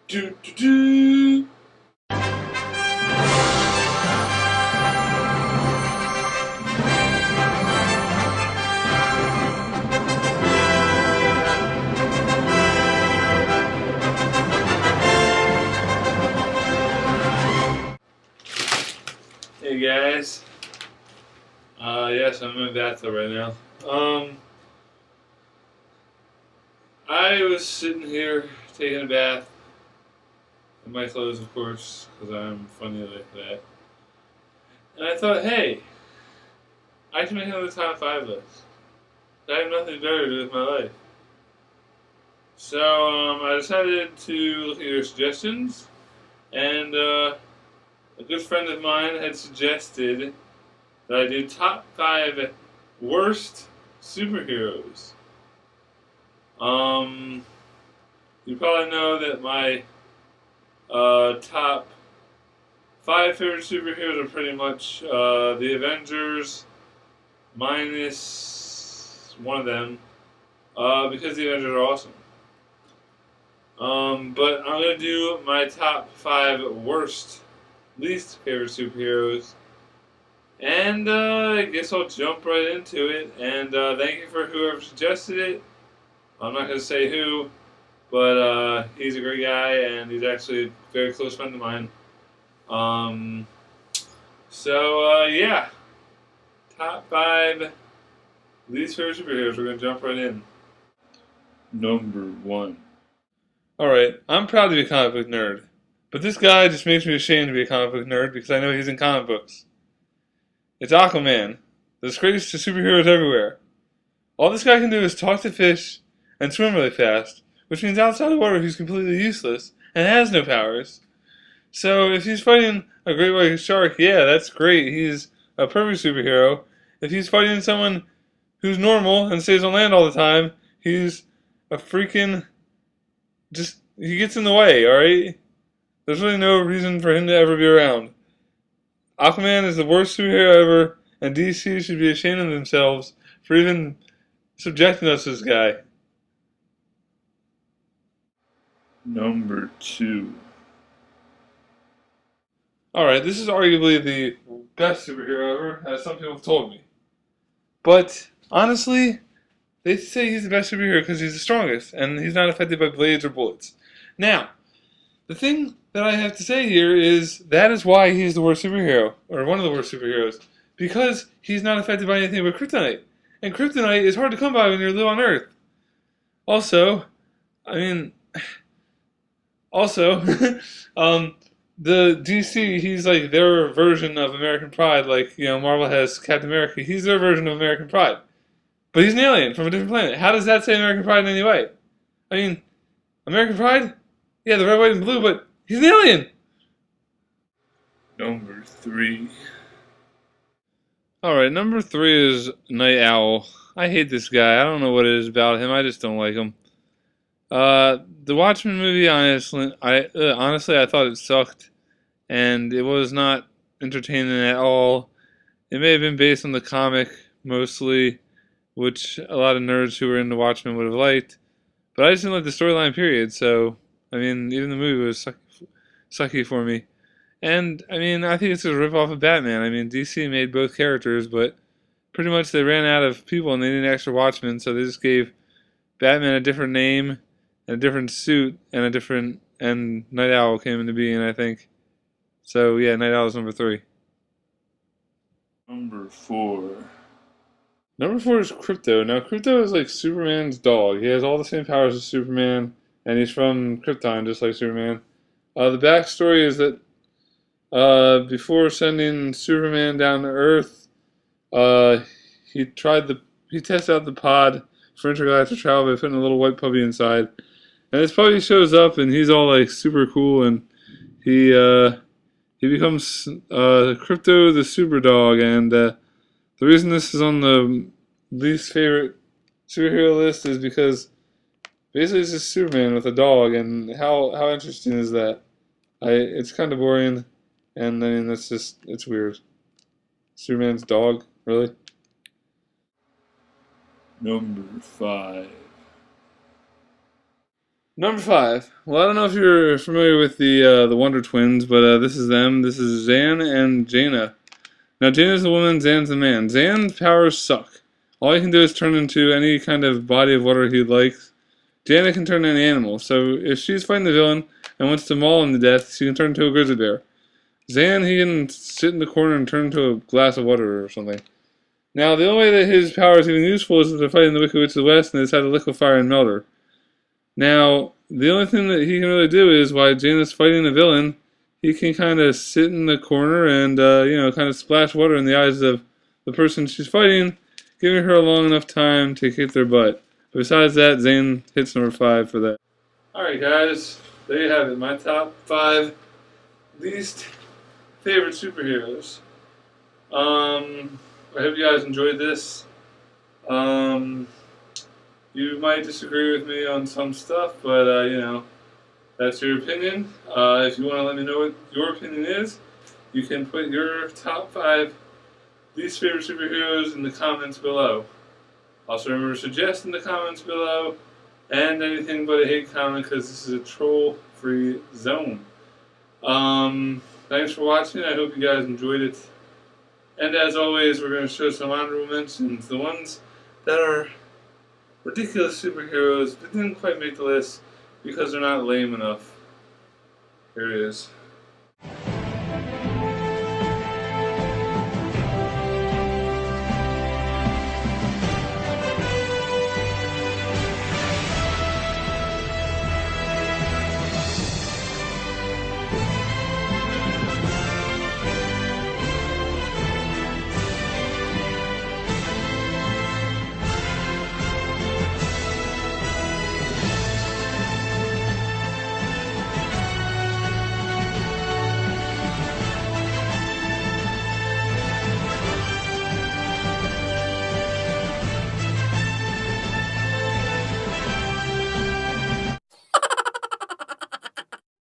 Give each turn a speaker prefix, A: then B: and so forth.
A: Do, do, do. Hey guys. Yes, I'm in the bathtub right now. I was sitting here taking a bath in my clothes, of course, because I'm funny like that. And I thought, hey, I can make another top 5 list. I have nothing better to do with my life. So I decided to look at your suggestions, and a good friend of mine had suggested that I do top 5 worst superheroes. Um, you probably know that my top 5 favorite superheroes are pretty much the Avengers, minus one of them, because the Avengers are awesome. But I'm gonna do my top 5 worst, least favorite superheroes, and I guess I'll jump right into it. And thank you for whoever suggested it. I'm not gonna say who, but he's a great guy, and he's actually a very close friend of mine. Um, yeah, top 5 least favorite superheroes. We're gonna jump right in. Number 1. Alright, I'm proud to be a comic book nerd, but this guy just makes me ashamed to be a comic book nerd because I know he's in comic books. It's Aquaman, the disgrace to superheroes everywhere. All this guy can do is talk to fish and swim really fast, which means outside the water he's completely useless and has no powers. So if he's fighting a great white shark, yeah, that's great. He's a perfect superhero. If he's fighting someone who's normal and stays on land all the time, he's a freaking just he gets in the way, alright? There's really no reason for him to ever be around. Aquaman is the worst superhero ever, and DC should be ashamed of themselves for even subjecting us to this guy. Number 2. Alright, this is arguably the best superhero ever, as some people have told me. But, honestly, they say he's the best superhero because he's the strongest, and he's not affected by blades or bullets. Now, the thing that I have to say here is that is why he's the worst superhero, or one of the worst superheroes, because he's not affected by anything but kryptonite. And kryptonite is hard to come by when you live on Earth. Also, I mean, also, the DC, he's like their version of American Pride, like, Marvel has Captain America. He's their version of American Pride. But he's an alien from a different planet. How does that say American Pride in any way? I mean, American Pride? Yeah, the red, white, and blue, but he's an alien! Number 3. Alright, number 3 is Night Owl. I hate this guy. I don't know what it is about him. I just don't like him. The Watchmen movie, honestly, I thought it sucked, and it was not entertaining at all. It may have been based on the comic, mostly, which a lot of nerds who were into Watchmen would have liked, but I just didn't like the storyline, period, so, I mean, even the movie was sucky for me. And, I mean, I think it's a rip-off of Batman. I mean, DC made both characters, but pretty much they ran out of people and they needed extra Watchmen, so they just gave Batman a different name, and a different suit, and Night Owl came into being, I think. So, yeah, Night Owl is number 3. Number 4. Number 4 is Crypto. Now, Crypto is like Superman's dog. He has all the same powers as Superman, and he's from Krypton, just like Superman. The backstory is that before sending Superman down to Earth, he tested out the pod for intergalactic travel by putting a little white puppy inside. And this puppy shows up, and he's all like super cool, and he becomes Crypto the Super Dog, and the reason this is on the least favorite superhero list is because basically it's just Superman with a dog, and how interesting is that? It's kind of boring, and I mean it's weird. Superman's dog, really? Number 5. Number 5. Well, I don't know if you're familiar with the Wonder Twins, but this is them. This is Zan and Jaina. Now, Jaina's the woman, Zan's the man. Zan's powers suck. All he can do is turn into any kind of body of water he likes. Jaina can turn into any animal, so if she's fighting the villain and wants to maul him to death, she can turn into a grizzly bear. Zan, he can sit in the corner and turn into a glass of water or something. Now, the only way that his power is even useful is if they're fighting the Wicked Witch of the West and they decide to liquefy and melt her. Now, the only thing that he can really do is, while Jaina's fighting the villain, he can kind of sit in the corner and, kind of splash water in the eyes of the person she's fighting, giving her a long enough time to kick their butt. But besides that, Zane hits number 5 for that. Alright guys, there you have it, my top 5 least favorite superheroes. I hope you guys enjoyed this. You might disagree with me on some stuff, but, that's your opinion. If you want to let me know what your opinion is, you can put your top 5 least favorite superheroes in the comments below. Also remember to suggest in the comments below, and anything but a hate comment, because this is a troll-free zone. Thanks for watching. I hope you guys enjoyed it. And as always, we're going to show some honorable mentions. The ones that are ridiculous superheroes but didn't quite make the list because they're not lame enough. Here it is.